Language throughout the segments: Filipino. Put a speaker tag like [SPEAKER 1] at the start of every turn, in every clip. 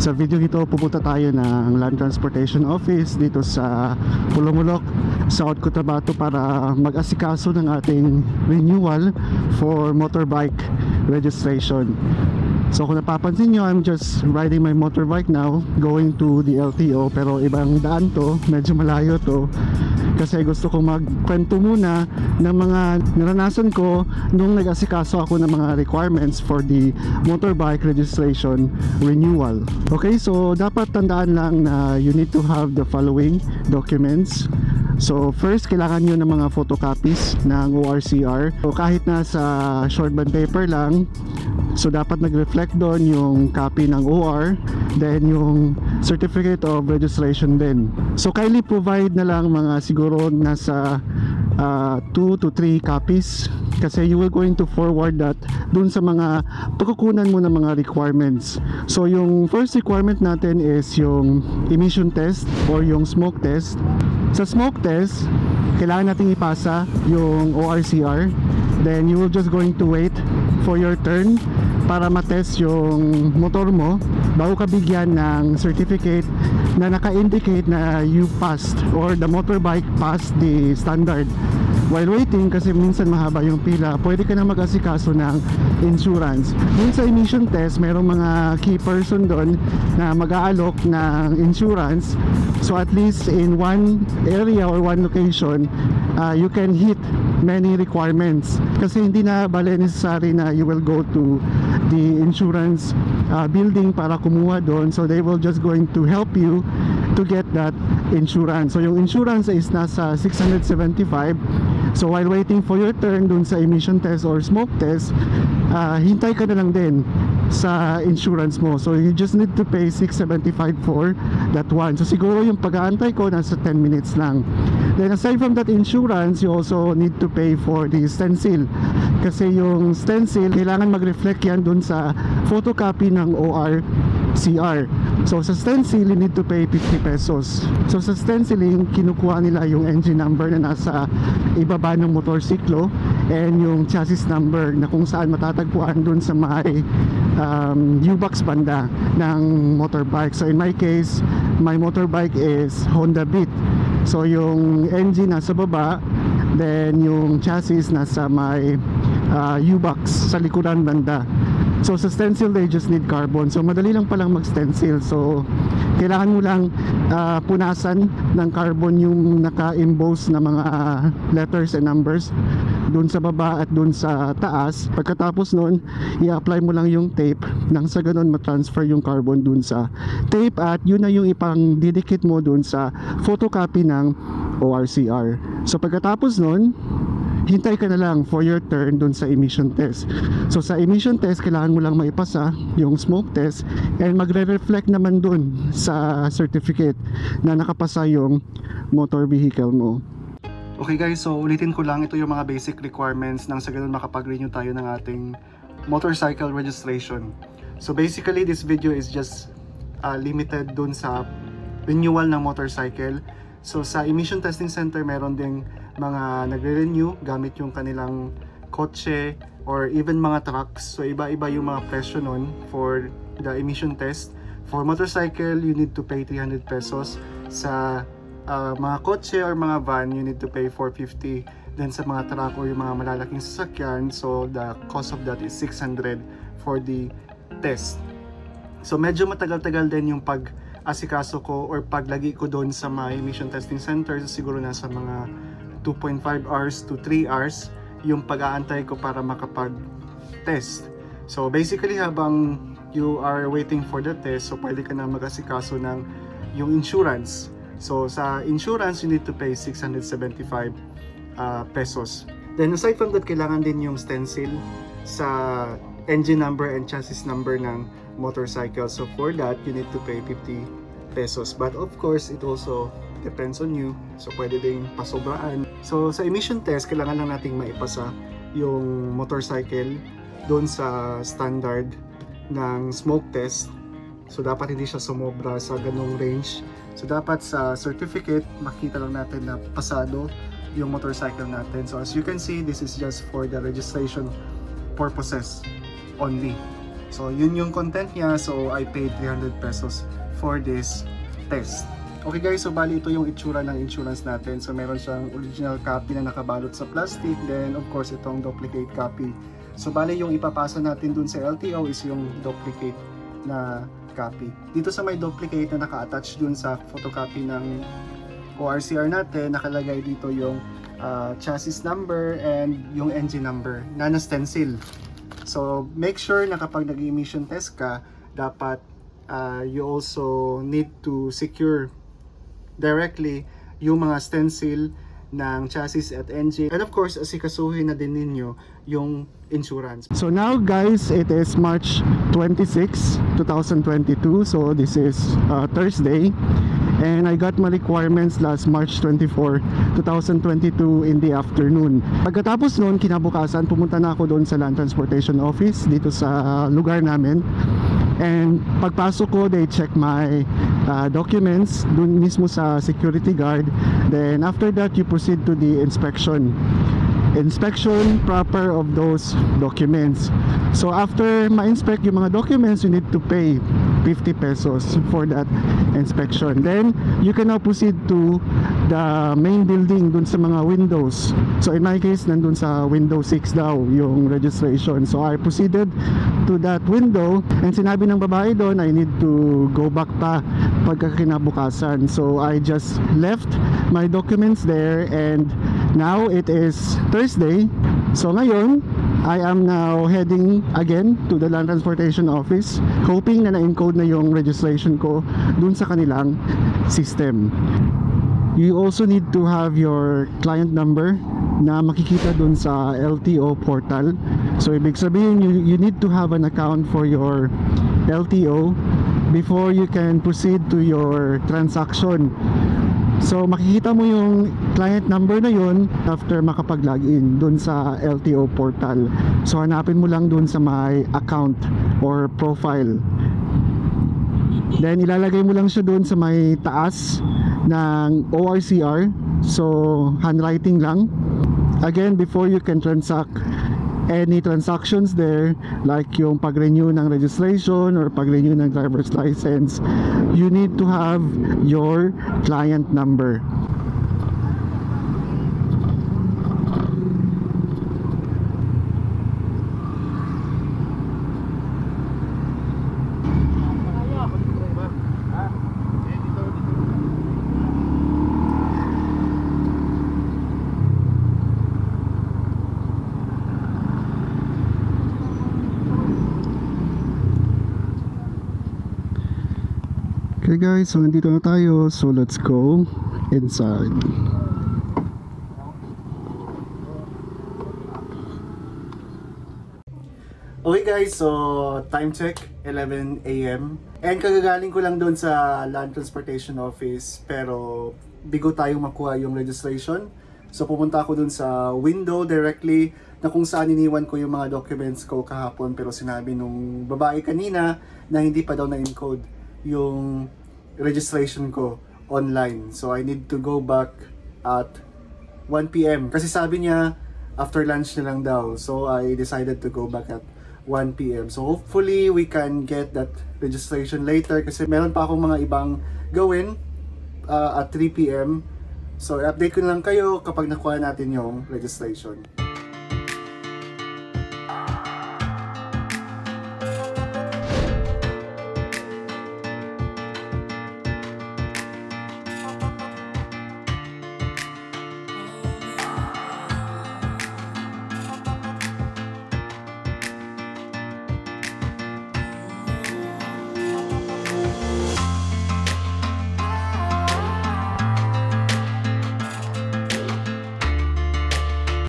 [SPEAKER 1] Sa video ito, pupunta tayo ng Land Transportation Office dito sa Pulumulok, South Cotabato para mag-asikaso ng ating renewal for motorbike registration. So kung napapansin nyo, I'm just riding my motorbike now, going to the LTO, pero ibang daan to, medyo malayo to. Kasi gusto ko magkwento muna ng mga naranasan ko nung nag-asikaso ako ng mga requirements for the motorbike registration renewal. Okay, so dapat tandaan lang na you need to have the following documents. So first, kailangan nyo ng mga photocopies ng ORCR. So kahit nasa short bond paper lang, so dapat nag-reflect doon yung copy ng OR, then yung certificate of registration din. So kindly provide na lang mga siguro nasa 2 to 3 copies kasi you will going to forward that dun sa mga pagkukunan mo ng mga requirements. So yung first requirement natin is yung emission test or yung smoke test. Sa smoke test, kailangan natin ipasa yung ORCR. Then you will just going to wait for your turn para matest yung motor mo bago ka bigyan ng certificate na naka-indicate na you passed or the motorbike passed the standard. While waiting, kasi minsan mahaba yung pila, pwede ka na mag-asikaso ng insurance. Dun sa emission test, merong mga key person doon na mag-aalok ng insurance. So at least in one area or one location, you can hit many requirements. Kasi hindi na bale necessary na you will go to the insurance building para kumuha doon. So they will just going to help you to get that insurance. So yung insurance is nasa 675. So while waiting for your turn dun sa emission test or smoke test, hintay ka na lang din sa insurance mo. So you just need to pay 675 for that one. So siguro yung pag-aantay ko nasa 10 minutes lang. Then aside from that insurance, you also need to pay for the stencil. Kasi yung stencil, kailangan mag-reflect yan dun sa photocopy ng ORCR. So sa stencil, you need to pay 50 pesos. So sa stenciling, kinukuha nila yung engine number na nasa ibaba ng motorsiklo and yung chassis number na kung saan matatagpuan dun sa may U-box banda ng motorbike. So in my case, my motorbike is Honda Beat. So yung engine nasa baba, then yung chassis nasa may U-box sa likuran banda. So sa stencil, they just need carbon. So madali lang palang mag-stencil. So kailangan mo lang punasan ng carbon yung naka-emboss na mga letters and numbers dun sa baba at dun sa taas. Pagkatapos nun, i-apply mo lang yung tape nang sa ganun matransfer yung carbon dun sa tape at yun na yung ipang didikit mo dun sa photocopy ng ORCR. So pagkatapos nun, hintay ka na lang for your turn dun sa emission test. So sa emission test, kailangan mo lang maipasa yung smoke test and magre-reflect naman dun sa certificate na nakapasa yung motor vehicle mo. Okay guys, so ulitin ko lang, ito yung mga basic requirements nang sa ganun makapag-renew tayo ng ating motorcycle registration. So basically, this video is just limited dun sa renewal ng motorcycle. So sa emission testing center, meron ding mga nagre-renew gamit yung kanilang kotse or even mga trucks. So iba-iba yung mga presyo nun for the emission test. For motorcycle, you need to pay 300 pesos. Sa mga kotse or mga van, you need to pay 450. Then sa mga truck or yung mga malalaking sasakyan, so the cost of that is 600 for the test. So medyo matagal-tagal din yung pag-asikaso ko or paglagi ko doon sa mga emission testing center. So siguro nasa mga 2.5 hours to 3 hours yung pag-aantay ko para makapag-test. So basically, habang you are waiting for the test, so pwede ka na mag-asikaso ng yung insurance. So sa insurance, you need to pay 675 pesos. Then aside from that, kailangan din yung stencil sa engine number and chassis number ng motorcycle. So for that, you need to pay 50 pesos. But of course, it also depends on you. So pwede ding pasobraan. So sa emission test, kailangan lang nating maipasa yung motorcycle doon sa standard ng smoke test. So dapat hindi siya sumobra sa ganong range. So dapat sa certificate, makita lang natin na pasado yung motorcycle natin. So as you can see, this is just for the registration purposes only. So yun yung content niya, so I paid 300 pesos for this test. Okay guys, so bali ito yung itsura ng insurance natin. So meron siyang original copy na nakabalot sa plastic, then of course itong duplicate copy. So bali yung ipapasa natin dun sa LTO is yung duplicate na copy. Dito sa may duplicate na naka-attach dun sa photocopy ng ORCR natin, nakalagay dito yung chassis number and yung engine number na na-stencil. So make sure na kapag nag-emission test ka, dapat you also need to secure directly yung mga stencil ng chassis at engine, and of course asikasuhin na din ninyo yung insurance. So now guys, it is March 26, 2022. So this is Thursday, and I got my requirements last March 24, 2022 in the afternoon. Pagkatapos noon, kinabukasan, pumunta na ako doon sa Land Transportation Office dito sa lugar namin. And pagpasok ko, they check my documents dun mismo sa security guard. Then after that, you proceed to the inspection proper of those documents. So after ma-inspect yung mga documents, you need to pay 50 pesos for that inspection. Then you can now proceed to the main building dun sa mga windows. So in my case, nandun sa window 6 daw yung registration. So I proceeded to that window, and sinabi ng babae doon, I need to go back pa pagkakinabukasan. So I just left my documents there, and now it is Thursday. So ngayon, I am now heading again to the Land Transportation Office, hoping na na-encode na yung registration ko dun sa kanilang system. You also need to have your client number na makikita dun sa LTO portal. So ibig sabihin, you need to have an account for your LTO before you can proceed to your transaction. So makikita mo yung client number na yun after makapag-login dun sa LTO portal. So hanapin mo lang dun sa my account or profile. Then ilalagay mo lang siya dun sa may taas ng ORCR. So handwriting lang. Again, before you can transact any transactions there, like yung pag-renew ng registration or pag-renew ng driver's license, you need to have your client number. Okay guys, so nandito na tayo, so let's go inside. Okay guys, so time check 11 AM, and kagagaling ko lang doon sa Land Transportation Office, pero bigo tayong makuha yung registration. So pumunta ako doon sa window directly na kung saan iniwan ko yung mga documents ko kahapon, pero sinabi nung babae kanina na hindi pa daw na-encode yung registration ko online. So I need to go back at 1 PM kasi sabi niya after lunch na lang daw. So I decided to go back at 1 PM. So hopefully we can get that registration later kasi meron pa akong mga ibang gawin at 3 PM. So update ko na lang kayo kapag nakuha natin yung registration.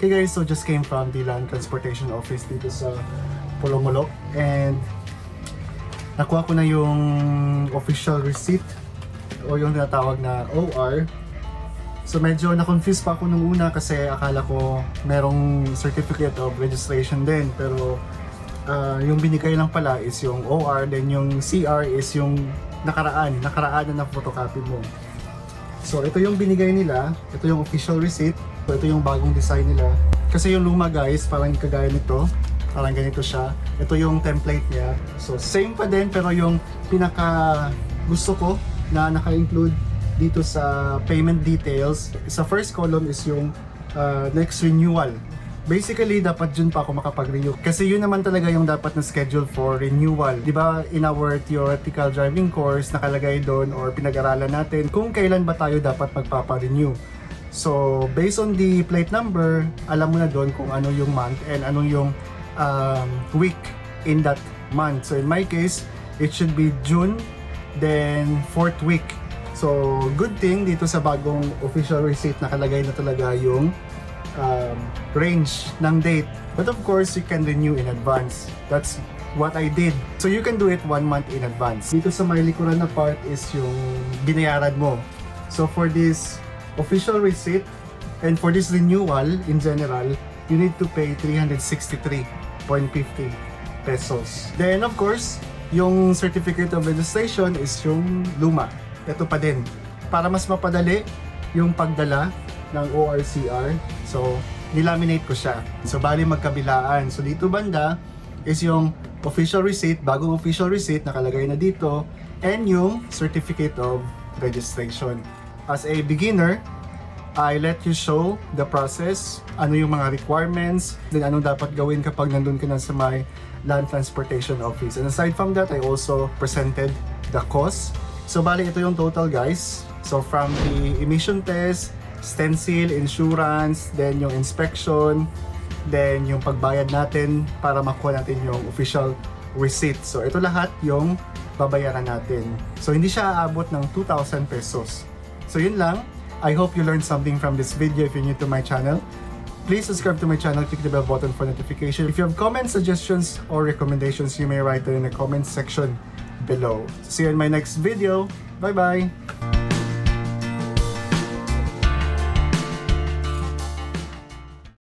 [SPEAKER 1] Okay guys, so just came from the Land Transportation Office dito sa Pulomolok, and nakuha ko na yung official receipt o yung tinatawag na OR. So medyo na-confuse pa ako nung una kasi akala ko merong certificate of registration din, pero yung binigay lang pala is yung OR, then yung CR is yung nakaraan na photocopy mo. So ito yung binigay nila, ito yung official receipt. So ito yung bagong design nila. Kasi yung luma guys, parang kagaya nito, Parang ganito siya. Ito yung template niya. So same pa din, pero yung pinaka gusto ko na naka-include dito sa payment details, sa first column is yung next renewal. Basically, dapat dun pa ako makapag-renew. Kasi yun naman talaga yung dapat na schedule for renewal. Di ba, in our theoretical driving course, nakalagay doon or pinag-aralan natin kung kailan ba tayo dapat magpapa-renew. So, based on the plate number, alam mo na doon kung ano yung month and anong yung week in that month. So, in my case, it should be June, then 4th week. So, good thing dito sa bagong official receipt nakalagay na talaga yung range ng date. But of course, you can renew in advance. That's what I did. So you can do it 1 month in advance. Dito sa may likuran na part is yung binayaran mo. So for this official receipt and for this renewal in general, you need to pay 363.50 pesos. Then of course, yung certificate of registration is yung luma. Ito pa din. Para mas mapadali yung pagdala ng ORCR. So, nilaminate ko siya. So, bali magkabilaan. So, dito banda is yung official receipt, bagong official receipt, nakalagay na dito, and yung certificate of registration. As a beginner, I let you show the process, ano yung mga requirements, then anong dapat gawin kapag nandun ka na sa may Land Transportation Office. And aside from that, I also presented the cost. So, bali ito yung total, guys. So, from the emission test, stencil, insurance, then yung inspection, then yung pagbayad natin para makuha natin yung official receipt. So ito lahat yung babayaran natin. So hindi siya aabot ng 2,000 pesos. So yun lang. I hope you learned something from this video. If you're new to my channel, please subscribe to my channel, click the bell button for notification. If you have comments, suggestions, or recommendations, you may write it in the comment section below. See you in my next video. Bye bye!